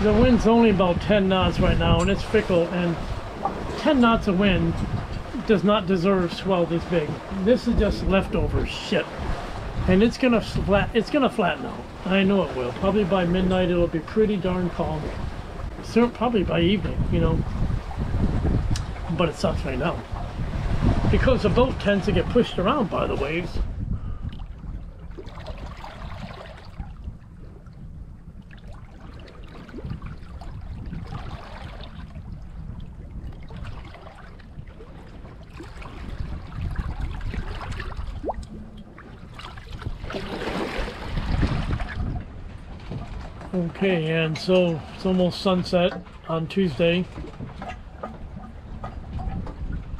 The wind's only about 10 knots right now, and it's fickle, and 10 knots of wind does not deserve swell this big. This is just leftover shit. And it's gonna flatten out. I know it will. Probably by midnight it'll be pretty darn calm. So probably by evening, you know. But it sucks right now. Because the boat tends to get pushed around by the waves. Okay, and so it's almost sunset on Tuesday.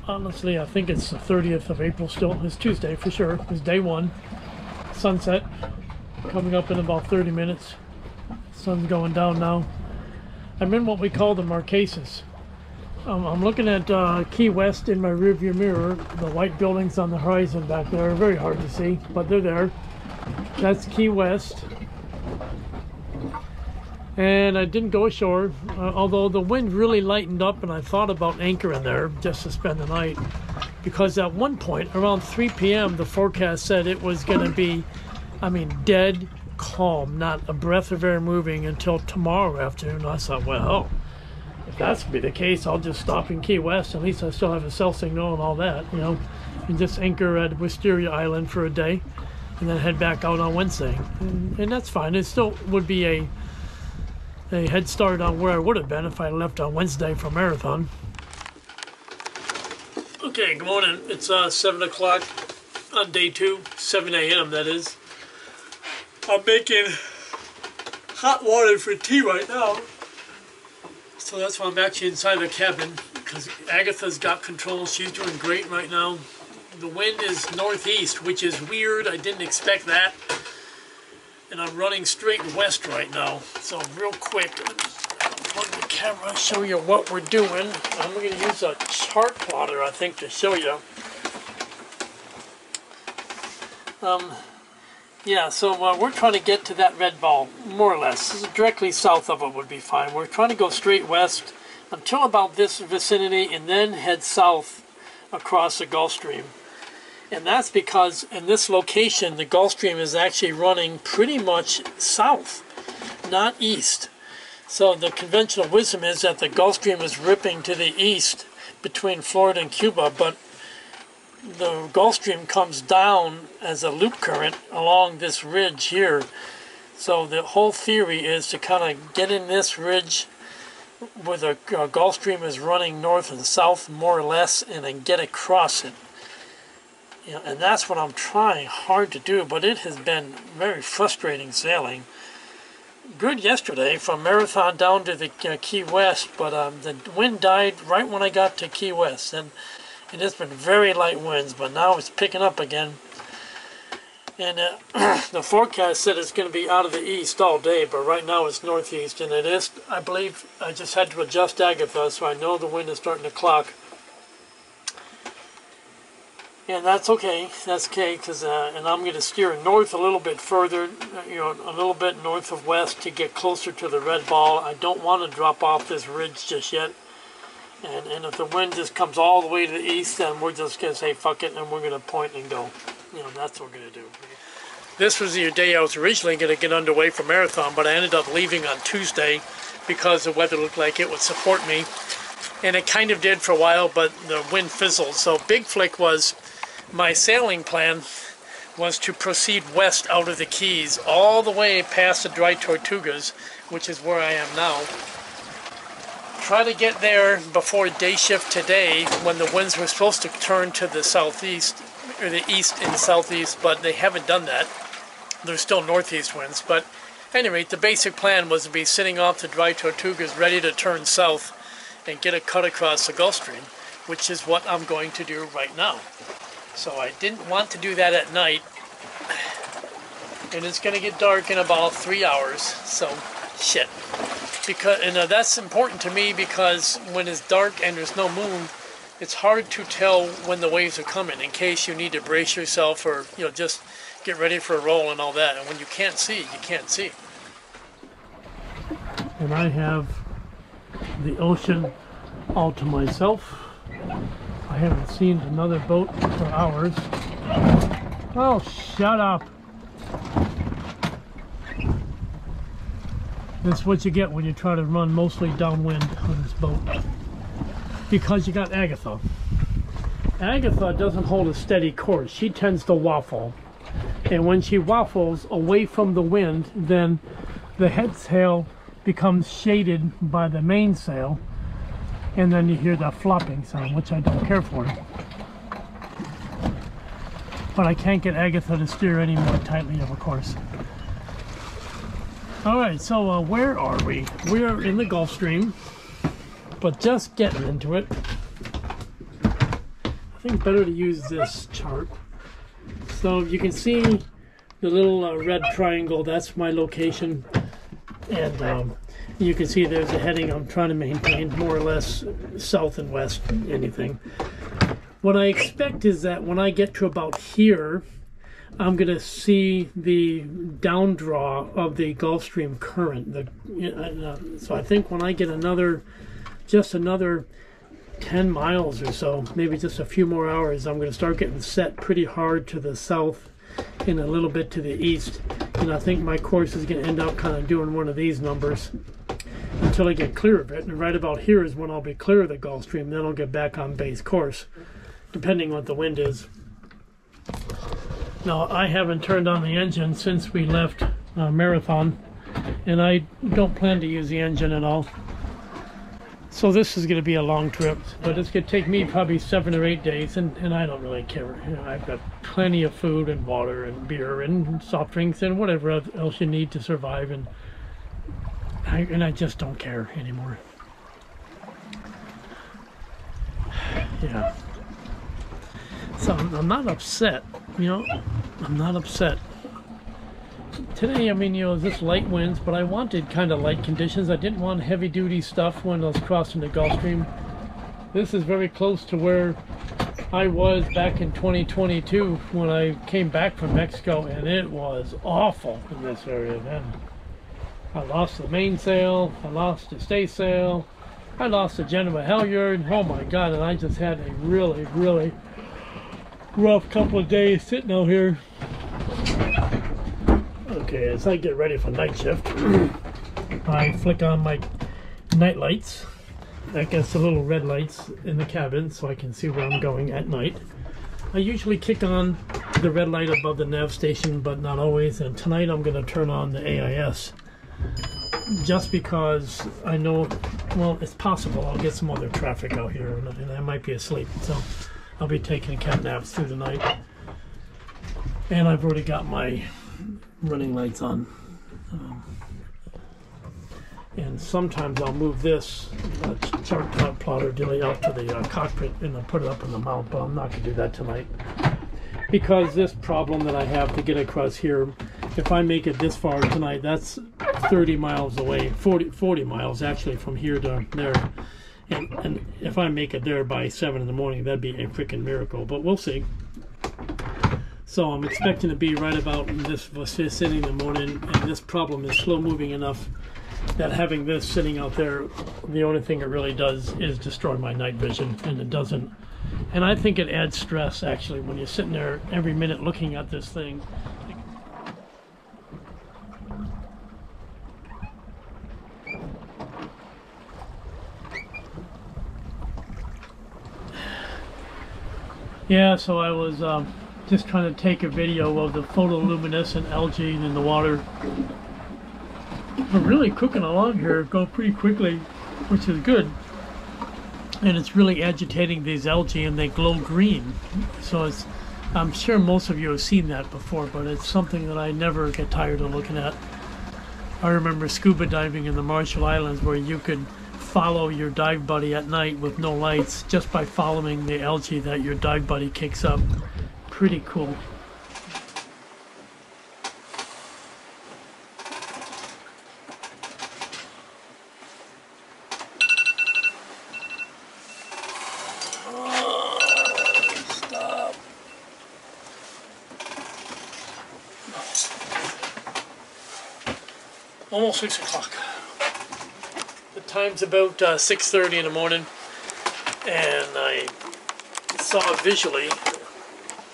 Honestly, I think it's the 30th of April still. It's Tuesday for sure. It's day one. Sunset coming up in about 30 minutes. Sun's going down now. I'm in what we call the Marquesas. I'm looking at Key West in my rearview mirror. The white buildings on the horizon back there are very hard to see, but they're there. That's Key West. And I didn't go ashore, although the wind really lightened up, and I thought about anchoring there just to spend the night. Because at one point, around 3 p.m., the forecast said it was going to be, I mean, dead calm, not a breath of air moving until tomorrow afternoon. I thought, well, if that's to be the case, I'll just stop in Key West. At least I still have a cell signal and all that, you know, and just anchor at Wisteria Island for a day, and then head back out on Wednesday. And that's fine. It still would be a head start on where I would have been if I left on Wednesday for Marathon. Okay, good morning. It's 7 o'clock on day 2, 7 a.m. that is. I'm making hot water for tea right now. So that's why I'm actually inside the cabin, because Agatha's got control. She's doing great right now. The wind is northeast, which is weird. I didn't expect that. And I'm running straight west right now. So real quick, I'll plug the camera, show you what we're doing. I'm going to use a chart plotter, I think, to show you. Yeah, so we're trying to get to that red ball, more or less. Directly south of it would be fine. We're trying to go straight west until about this vicinity and then head south across the Gulf Stream. And that's because in this location, the Gulf Stream is actually running pretty much south, not east. So the conventional wisdom is that the Gulf Stream is ripping to the east between Florida and Cuba, but the Gulf Stream comes down as a loop current along this ridge here. So the whole theory is to kind of get in this ridge where the Gulf Stream is running north and south, more or less, and then get across it. You know, and that's what I'm trying hard to do, but it has been very frustrating sailing. Good yesterday from Marathon down to the Key West, but the wind died right when I got to Key West, and it's been very light winds, but now it's picking up again. And the forecast said it's going to be out of the east all day, but right now it's northeast, and it is, I believe, I just had to adjust Agatha, so I know the wind is starting to clock. And that's okay, because and I'm going to steer north a little bit further, you know, a little bit north of west to get closer to the red ball. I don't want to drop off this ridge just yet. And if the wind just comes all the way to the east, then we're just going to say fuck it, and we're going to point and go. You know, that's what we're going to do. This was the day I was originally going to get underway for Marathon, but I ended up leaving on Tuesday because the weather looked like it would support me. And it kind of did for a while, but the wind fizzled. So Big Flick was... my sailing plan was to proceed west out of the Keys all the way past the dry Tortugas, which is where I am now. Try to get there before day shift today when the winds were supposed to turn to the southeast, or the east and southeast, but they haven't done that. There's still northeast winds, but at any rate, the basic plan was to be sitting off the dry Tortugas ready to turn south and get a cut across the Gulf Stream, which is what I'm going to do right now. So I didn't want to do that at night, and it's going to get dark in about 3 hours, so shit. And that's important to me because when it's dark and there's no moon, it's hard to tell when the waves are coming in case you need to brace yourself or, you know, just get ready for a roll and all that. And when you can't see, you can't see. and I have the ocean all to myself. I haven't seen another boat for hours. Oh, shut up. That's what you get when you try to run mostly downwind on this boat. Because you got Agatha. Agatha doesn't hold a steady course. She tends to waffle. And when she waffles away from the wind, then the head sail becomes shaded by the mainsail. And then you hear the flopping sound, which I don't care for. But I can't get Agatha to steer any more tightly of a course. Alright, so where are we? We are in the Gulf Stream, but just getting into it. I think better to use this chart. So you can see the little red triangle, that's my location. And you can see there's a heading I'm trying to maintain, more or less south and west, anything. What I expect is that when I get to about here, I'm going to see the downdraw of the Gulf Stream current. So I think when I get just another 10 miles or so, maybe just a few more hours, I'm going to start getting set pretty hard to the south and a little bit to the east. And I think my course is going to end up kind of doing one of these numbers until I get clear of it. And right about here is when I'll be clear of the Gulf Stream. Then I'll get back on base course, depending on what the wind is. Now, I haven't turned on the engine since we left Marathon, and I don't plan to use the engine at all. So this is going to be a long trip, but it's going to take me probably 7 or 8 days, and I don't really care. You know, I've got plenty of food and water and beer and soft drinks and whatever else you need to survive, and I just don't care anymore. Yeah. So I'm not upset, you know, I'm not upset. Today, I mean, you know, this light winds, but I wanted kind of light conditions. I didn't want heavy duty stuff when I was crossing the Gulf Stream. This is very close to where I was back in 2022 when I came back from Mexico, and it was awful in this area then. I lost the mainsail, I lost the staysail, I lost the Genoa halyard, oh my god, and I just had a really, really rough couple of days sitting out here. Okay, as I get ready for night shift, I flick on my night lights. That gets the little red lights in the cabin so I can see where I'm going at night. I usually kick on the red light above the nav station, but not always, and tonight I'm going to turn on the AIS. Just because I know, well, it's possible I'll get some other traffic out here, and I might be asleep, so I'll be taking cat naps through the night. And I've already got my running lights on. And sometimes I'll move this chart plotter dilly out to the cockpit and I'll put it up in the mount, but I'm not going to do that tonight. Because this problem that I have to get across here, if I make it this far tonight, that's 30 miles away, 40 miles actually from here to there. And if I make it there by 7 in the morning, that'd be a freaking miracle, but we'll see. So I'm expecting to be right about this vicinity in the morning, and this problem is slow moving enough that having this sitting out there, the only thing it really does is destroy my night vision, and it doesn't. And I think it adds stress actually when you're sitting there every minute looking at this thing. Yeah, so I was just trying to take a video of the photoluminescent algae in the water. We're really cooking along here, go pretty quickly, which is good. And it's really agitating these algae, and they glow green. So it's, I'm sure most of you have seen that before, but it's something that I never get tired of looking at. I remember scuba diving in the Marshall Islands where you could follow your dive buddy at night with no lights just by following the algae that your dive buddy kicks up. Pretty cool. Stop. Almost 6 o'clock. Time's about 6:30 in the morning, and I saw visually,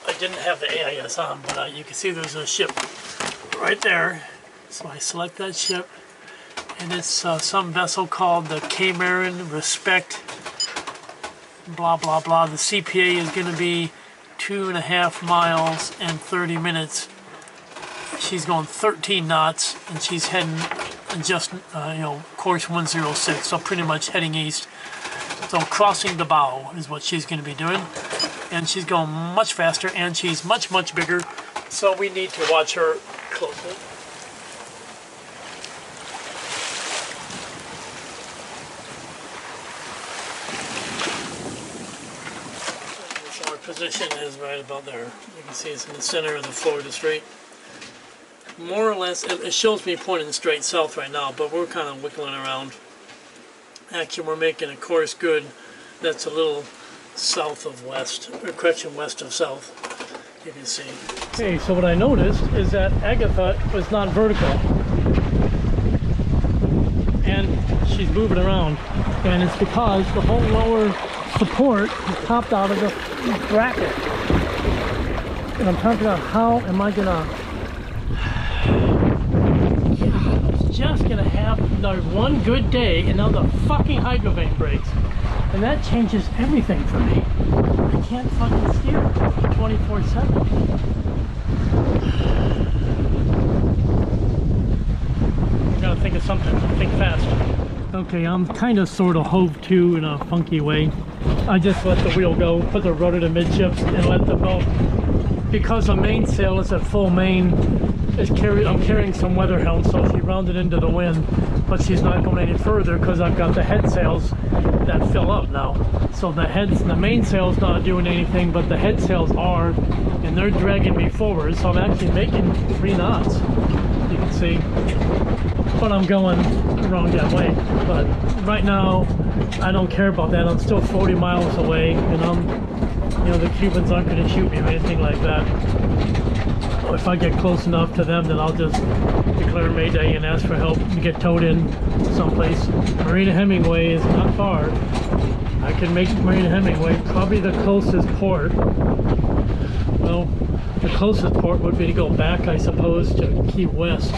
I didn't have the AIS on, but you can see there's a ship right there. So I select that ship, and it's some vessel called the Cameron Respect, blah blah blah. The CPA is going to be 2.5 miles and 30 minutes. She's going 13 knots, and she's heading just, course 106, so pretty much heading east. So crossing the bow is what she's going to be doing. And she's going much faster, and she's much, much bigger, so we need to watch her closely. So our position is right about there. You can see it's in the center of the Florida Strait. More or less, it shows me pointing straight south right now, but we're kind of wiggling around. Actually, we're making a course good. That's a little south of west, or correction, west of south, you can see. Okay, so what I noticed is that Agatha was not vertical, and she's moving around, and it's because the whole lower support is popped out of the bracket. And I'm talking about how am I gonna, just gonna have another one good day, and now the fucking Hydrovane breaks. And that changes everything for me. I can't fucking steer 24/7. I gotta think of something. Think fast. Okay, I'm kind of sort of hove to in a funky way. I just let the wheel go, put the rudder to midships, and let the boat. Because the mainsail is at full main, I'm carrying some weather helm, so she rounded into the wind, but she's not going any further because I've got the head sails that fill up now. So the mainsail's not doing anything, but the head sails are, and they're dragging me forward. So I'm actually making 3 knots, you can see, but I'm going wrong that way. But right now, I don't care about that. I'm still 40 miles away, and the Cubans aren't going to shoot me or anything like that. If I get close enough to them, then I'll just declare Mayday and ask for help to get towed in someplace. Marina Hemingway is not far. I can make Marina Hemingway probably the closest port. Well, the closest port would be to go back, I suppose, to Key West.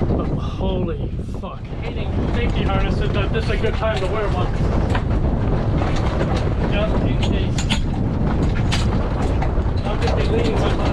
But holy fuck. Hating safety harnesses, this is a good time to wear one. Just in case. I'm going to be leaning on my...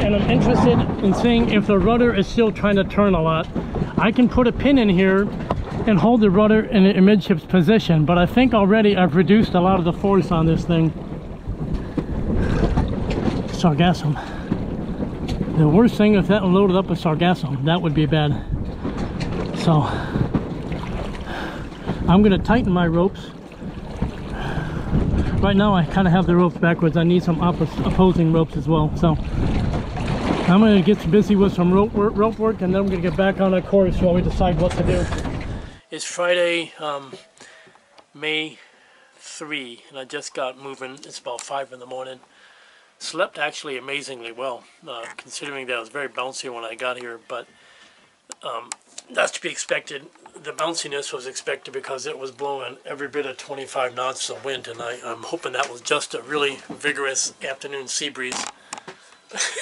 And I'm interested in seeing if the rudder is still trying to turn a lot. I can put a pin in here and hold the rudder in a midships position, but I think already I've reduced a lot of the force on this thing. Sargassum. The worst thing if that loaded up with sargassum, that would be bad. So I'm going to tighten my ropes. Right now I kind of have the ropes backwards. I need some opposing ropes as well. So I'm going to get busy with some rope work, and then I'm going to get back on a course while we decide what to do. It's Friday, May 3, and I just got moving. It's about 5 in the morning. Slept actually amazingly well, considering that it was very bouncy when I got here, but that's to be expected. The bounciness was expected because it was blowing every bit of 25 knots of wind, and I'm hoping that was just a really vigorous afternoon sea breeze.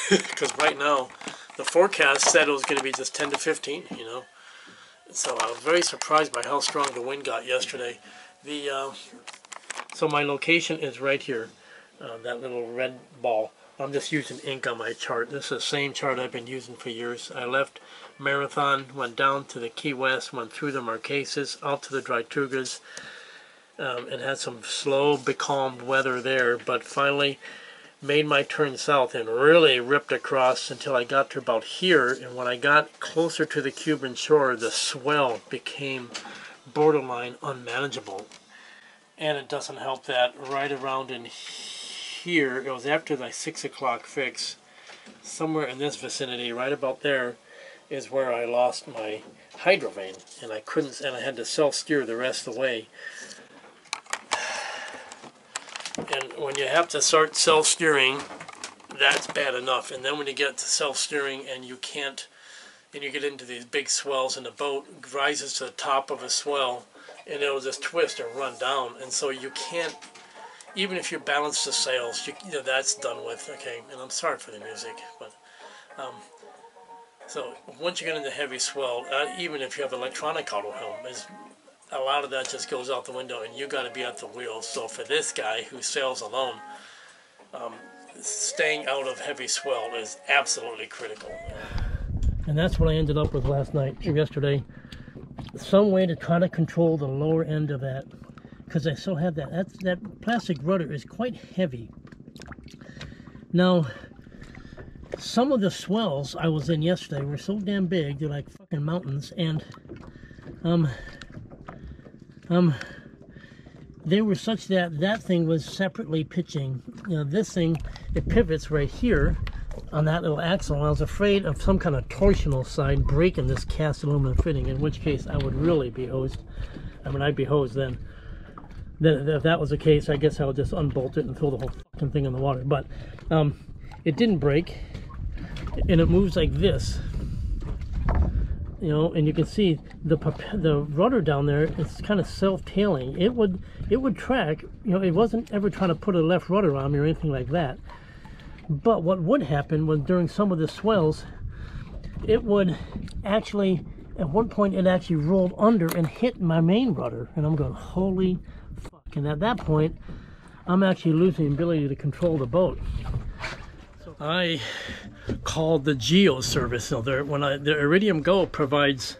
Because right now the forecast said it was going to be just 10 to 15, so I was very surprised by how strong the wind got yesterday. So my location is right here, that little red ball. I'm just using ink on my chart. This is the same chart I've been using for years. I left Marathon, went down to the Key West, went through the Marquesas, out to the Tortugas, and had some slow, becalmed weather there, but finally made my turn south and really ripped across until I got to about here. And when I got closer to the Cuban shore, the swell became borderline unmanageable. And it doesn't help that right around in here, it was after the 6 o'clock fix, somewhere in this vicinity, right about there, is where I lost my Hydrovane, and I couldn't, and I had to self-steer the rest of the way. And when you have to start self-steering, that's bad enough. And then when you get to self-steering and you can't, and you get into these big swells and the boat rises to the top of a swell, and it'll just twist or run down, and so you can't, even if you balance the sails, you know, that's done with. Okay, and I'm sorry for the music, but so once you get into heavy swell, even if you have electronic auto helm, a lot of that just goes out the window, and you got to be at the wheel. So for this guy who sails alone, staying out of heavy swell is absolutely critical. And that's what I ended up with yesterday. Some way to try to control the lower end of that, because I still have that plastic rudder is quite heavy. Now, some of the swells I was in yesterday were so damn big, they're like fucking mountains, and they were such that thing was separately pitching. You know, this thing, it pivots right here on that little axle, and I was afraid of some kind of torsional side breaking this cast aluminum fitting, in which case I would really be hosed. I mean, I'd be hosed then. If that was the case, I guess I would just unbolt it and throw the whole fucking thing in the water. But it didn't break, and it moves like this. You know, and you can see the rudder down there. It's kind of self-tailing. It would track. You know, it wasn't ever trying to put a left rudder on me or anything like that. But what would happen was during some of the swells, it would actually, at one point, it actually rolled under and hit my main rudder. And I'm going, holy fuck. And at that point, I'm actually losing the ability to control the boat. So I called the Geo service. So the Iridium Go provides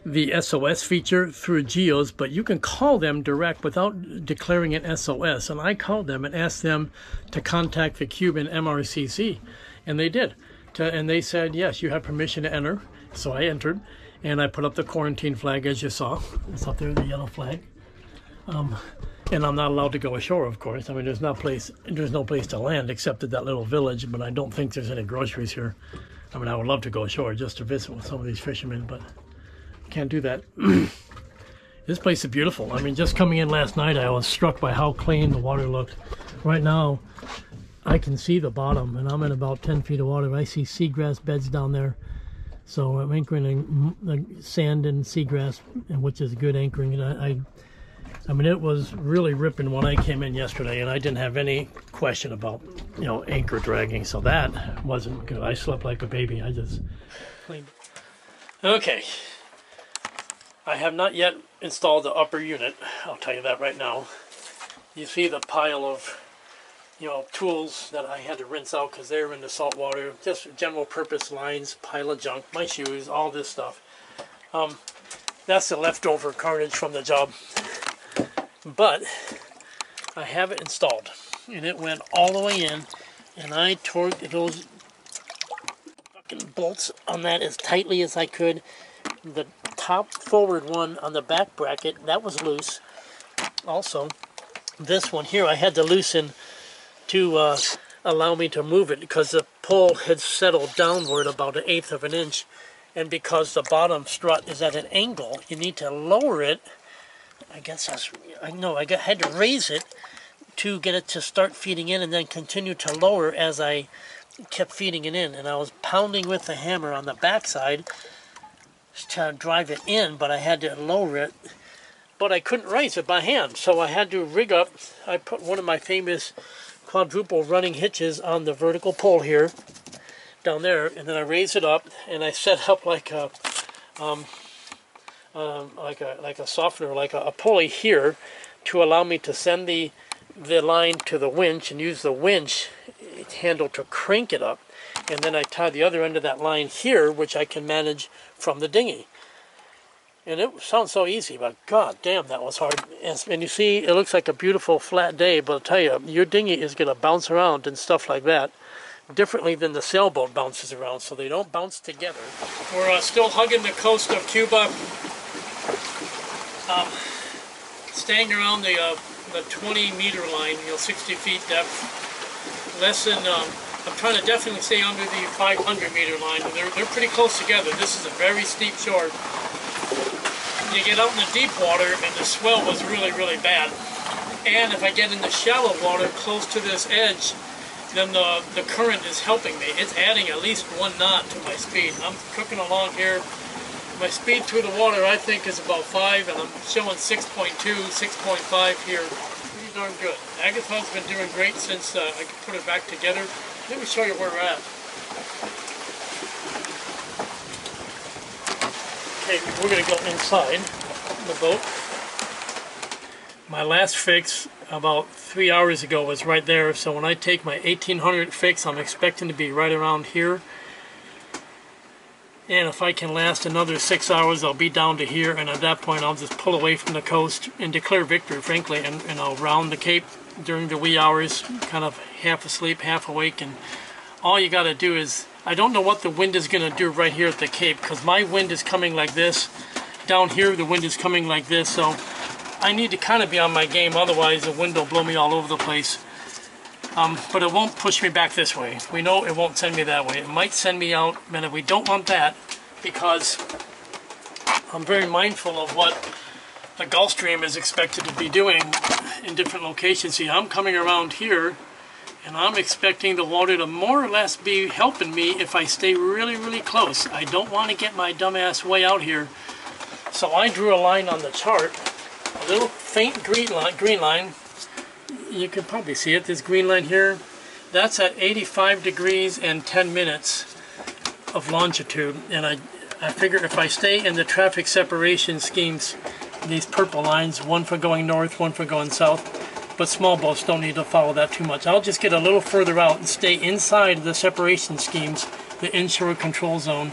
the SOS feature through Geos, but you can call them direct without declaring an SOS. And I called them and asked them to contact the Cuban MRCC, and they did. And they said, yes, you have permission to enter. So I entered, and I put up the quarantine flag, as you saw. It's up there, the yellow flag. And I'm not allowed to go ashore, of course. I mean, there's no place to land except at that little village, but I don't think there's any groceries here. I mean, I would love to go ashore just to visit with some of these fishermen, but can't do that. This place is beautiful. I mean, just coming in last night, I was struck by how clean the water looked. Right now, I can see the bottom, and I'm in about 10 feet of water. I see seagrass beds down there. So I'm anchoring in sand and seagrass, which is good anchoring. And I mean, it was really ripping when I came in yesterday, and I didn't have any question about, you know, anchor dragging. So that wasn't good. I slept like a baby. I just cleaned. Okay. I have not yet installed the upper unit. I'll tell you that right now. You see the pile of, you know, tools that I had to rinse out because they were in the salt water. Just general purpose lines, pile of junk, my shoes, all this stuff. That's the leftover carnage from the job. But I have it installed, and it went all the way in, and I torqued those fucking bolts on that as tightly as I could. The top forward one on the back bracket, that was loose. Also, this one here I had to loosen to allow me to move it because the pole had settled downward about 1/8 of an inch, and because the bottom strut is at an angle, you need to lower it. I guess I had to raise it to get it to start feeding in, and then continue to lower as I kept feeding it in. And I was pounding with the hammer on the backside to drive it in, but I had to lower it. But I couldn't raise it by hand, so I had to rig up. I put one of my famous quadruple running hitches on the vertical pole here, down there, and then I raised it up, and I set up like a softener, like a pulley here, to allow me to send the line to the winch and use the winch handle to crank it up. And then I tie the other end of that line here, which I can manage from the dinghy. And it sounds so easy, but god damn, that was hard. And you see, it looks like a beautiful flat day, but I'll tell you, your dinghy is going to bounce around and stuff like that, differently than the sailboat bounces around, so they don't bounce together. We're still hugging the coast of Cuba, staying around the 20-meter line, 60 feet depth. less than, I'm trying to definitely stay under the 500 meter line. And they're pretty close together. This is a very steep shore. You get out in the deep water and the swell was really, really bad. And if I get in the shallow water close to this edge, then the current is helping me. It's adding at least 1 knot to my speed. I'm cooking along here. My speed through the water, I think, is about 5, and I'm showing 6.2, 6.5 here. Pretty darn good. Agatha's been doing great since I could put her back together. Let me show you where we're at. Okay, we're going to go inside the boat. My last fix about 3 hours ago was right there, so when I take my 1800 fix, I'm expecting to be right around here. And if I can last another 6 hours, I'll be down to here, and at that point I'll just pull away from the coast and declare victory, frankly, and I'll round the Cape during the wee hours, kind of half asleep, half awake, and all you got to do is, I don't know what the wind is going to do right here at the Cape, because my wind is coming like this. Down here the wind is coming like this, so I need to kind of be on my game, otherwise the wind will blow me all over the place. But it won't push me back this way. We know it won't send me that way. It might send me out, and we don't want that, because I'm very mindful of what the Gulf Stream is expected to be doing in different locations. See, I'm coming around here, and I'm expecting the water to more or less be helping me if I stay really, really close. I don't want to get my dumbass way out here. So I drew a line on the chart, a little faint green line. You can probably see it, this green line here. That's at 85 degrees and 10 minutes of longitude. And I figure if I stay in the traffic separation schemes, these purple lines, one for going north, one for going south, but small boats don't need to follow that too much. I'll just get a little further out and stay inside the separation schemes, the inshore control zone,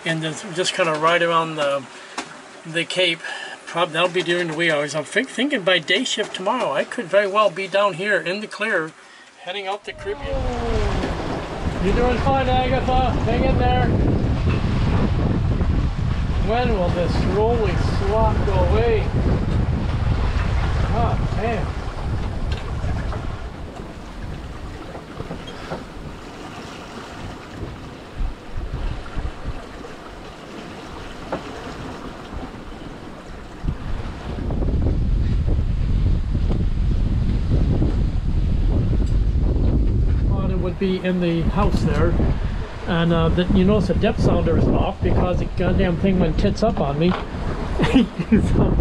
and then just kind of ride around the Cape. Probably that'll be during the wee hours. I'm thinking by day shift tomorrow, I could very well be down here in the clear, heading out the Caribbean. You're doing fine, Agatha. Hang in there. When will this rolling slop go away? Oh, damn. Would be in the house there, and you notice the depth sounder is off because the goddamn thing went tits up on me. So,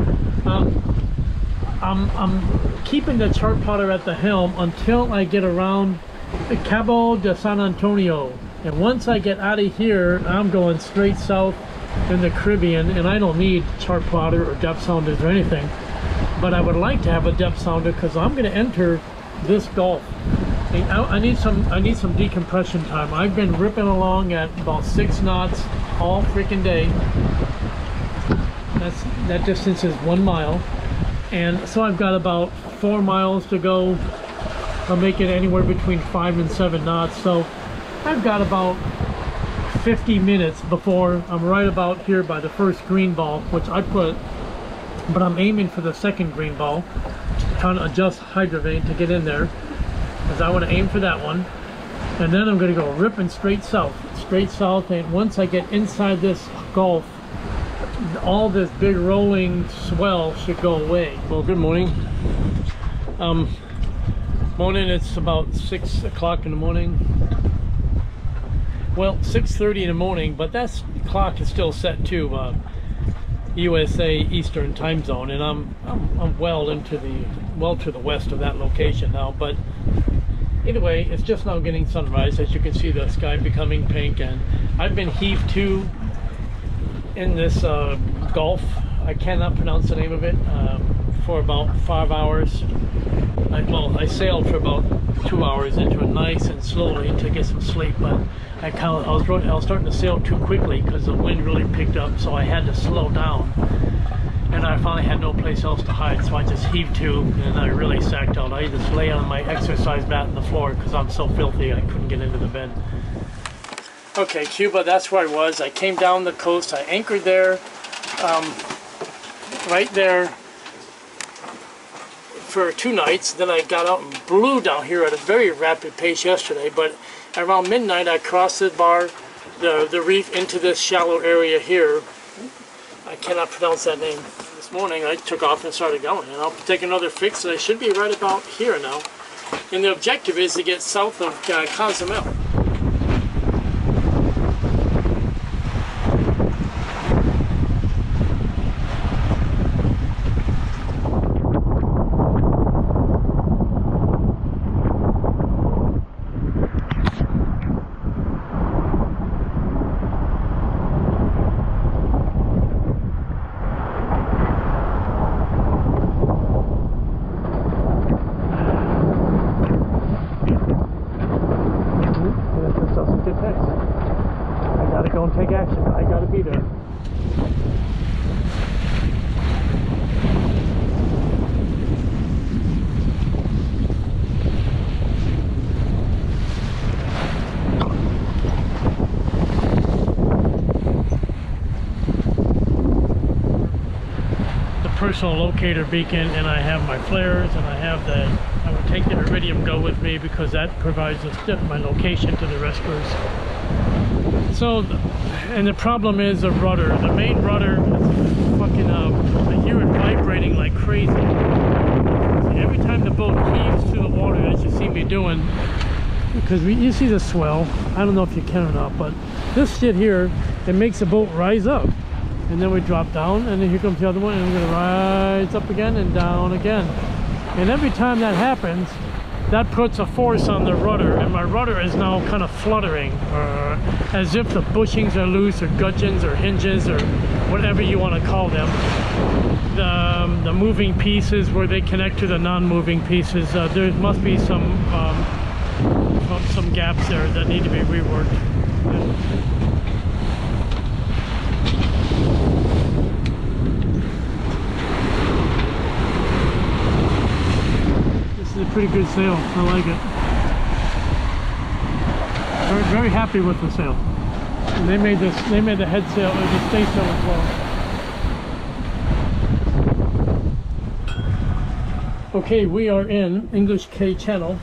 I'm keeping the chart plotter at the helm until I get around Cabo de San Antonio, and once I get out of here, I'm going straight south in the Caribbean, and I don't need chart plotter or depth sounders or anything, but I would like to have a depth sounder because I'm going to enter this Gulf. I need some decompression time. I've been ripping along at about 6 knots all freaking day. That distance is 1 mile, and so I've got about 4 miles to go. I'll make it anywhere between 5 and 7 knots. So I've got about 50 minutes before I'm right about here by the first green ball, which I put, but I'm aiming for the second green ball. Trying to adjust Hydrovane to get in there, because I want to aim for that one, and then I'm going to go ripping straight south, and once I get inside this Gulf, all this big rolling swell should go away. Well, good morning. Morning, it's about 6 o'clock in the morning. Well, 6:30 in the morning, but that clock is still set to USA Eastern time zone, and I'm well to the west of that location now. But either way, it's just now getting sunrise. As you can see, the sky becoming pink, and I've been heaved to in this Gulf. I cannot pronounce the name of it, for about 5 hours. I sailed for about 2 hours into it nice and slowly to get some sleep, but I was starting to sail too quickly because the wind really picked up, so I had to slow down, and I finally had no place else to hide, so I just heaved to, and I really sacked out. I just lay on my exercise mat on the floor because I'm so filthy I couldn't get into the bed. Okay, Cuba, that's where I was. I came down the coast, I anchored there, right there, for 2 nights. Then I got out and blew down here at a very rapid pace yesterday. But around midnight, I crossed the bar, the reef, into this shallow area here. I cannot pronounce that name. This morning, I took off and started going. And I'll take another fix, and I should be right about here now. And the objective is to get south of Cozumel. Take action. I gotta be there. The personal locator beacon, and I have my flares, and I would take the Iridium Go with me because that provides my location to the rescuers. So, and the problem is the rudder. The main rudder is fucking, I hear it vibrating like crazy. Every time the boat heaves through the water, as you see me doing, because you see the swell. I don't know if you can or not, but this shit here, it makes the boat rise up. And then we drop down, and then here comes the other one, and we're gonna rise up again and down again. And every time that happens, that puts a force on the rudder, and my rudder is now kind of fluttering, as if the bushings are loose, or gudgeons, or hinges, or whatever you want to call them. The moving pieces where they connect to the non-moving pieces, there must be some gaps there that need to be reworked. A pretty good sail. I like it. Very, very happy with the sail. And they made this. They made the head sail or the staysail as well. Okay, we are in English K Channel.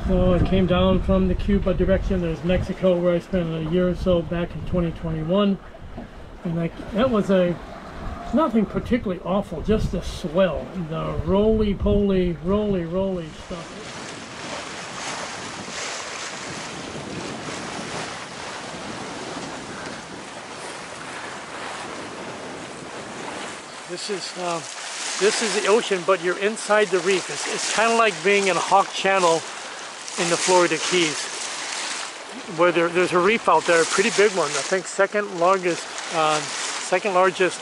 So I came down from the Cuba direction. There's Mexico, where I spent a year or so back in 2021, and that was nothing particularly awful, just the swell, the roly-poly, roly stuff. This is the ocean, but you're inside the reef. It's kind of like being in Hawk Channel in the Florida Keys, where there's a reef out there, a pretty big one. I think second largest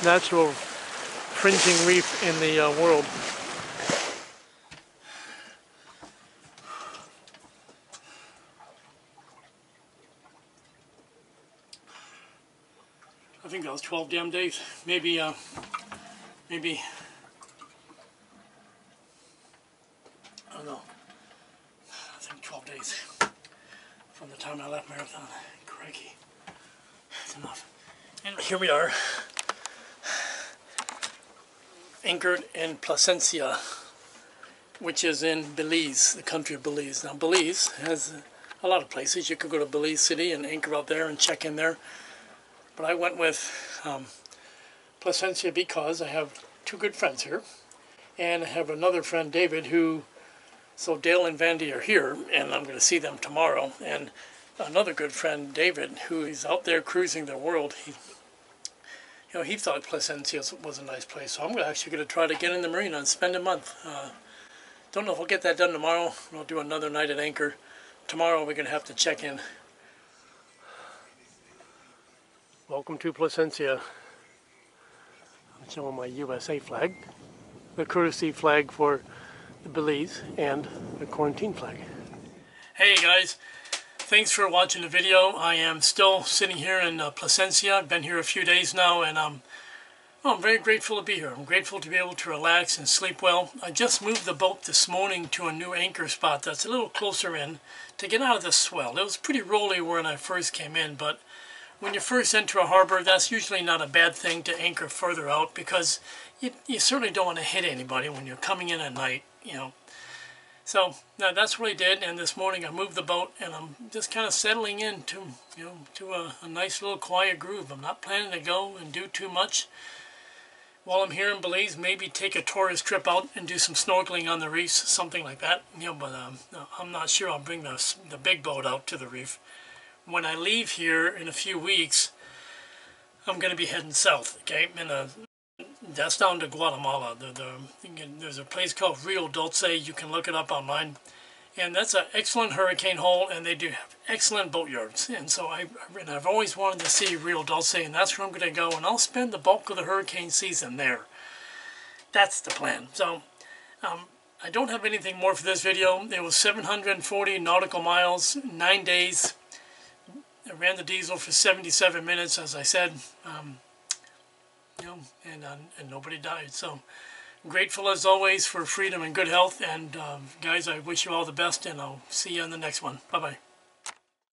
natural fringing reef in the world. I think that was 12 damn days. Maybe, I don't know. I think 12 days from the time I left Marathon. Crikey. That's enough. And here we are, anchored in Placencia, which is in Belize, the country of Belize. Now, Belize has a lot of places. You could go to Belize City and anchor out there and check in there. But I went with Placencia because I have 2 good friends here. And I have another friend, David, so Dale and Vandy are here, and I'm going to see them tomorrow. And another good friend, David, who is out there cruising the world, he thought Placencia was a nice place. So I'm actually going to try to get in the marina and spend a month. Don't know if I'll get that done tomorrow. I'll do another night at anchor. Tomorrow we're going to have to check in. Welcome to Placencia. I'm showing my USA flag, the courtesy flag for the Belize, and the quarantine flag. Hey guys, thanks for watching the video. I am still sitting here in Placencia. I've been here a few days now, and I'm very grateful to be here. I'm grateful to be able to relax and sleep well. I just moved the boat this morning to a new anchor spot that's a little closer in to get out of the swell. It was pretty rolly when I first came in, but when you first enter a harbor, that's usually not a bad thing to anchor further out, because you certainly don't want to hit anybody when you're coming in at night, you know. So now that's what I did, and this morning I moved the boat, and I'm just kind of settling into, you know, to a nice little quiet groove. I'm not planning to go and do too much while I'm here in Belize. Maybe take a tourist trip out and do some snorkeling on the reefs, something like that. You know, but no, I'm not sure I'll bring the big boat out to the reef. When I leave here in a few weeks, I'm going to be heading south, okay? And that's down to Guatemala. There's a place called Rio Dulce. You can look it up online. And that's an excellent hurricane hole, and they do have excellent boatyards. And so I've always wanted to see Rio Dulce, and that's where I'm going to go. And I'll spend the bulk of the hurricane season there. That's the plan. So I don't have anything more for this video. It was 740 nautical miles, 9 days. I ran the diesel for 77 minutes, as I said, you know, and nobody died. So grateful as always for freedom and good health. And guys, I wish you all the best, and I'll see you on the next one. Bye-bye.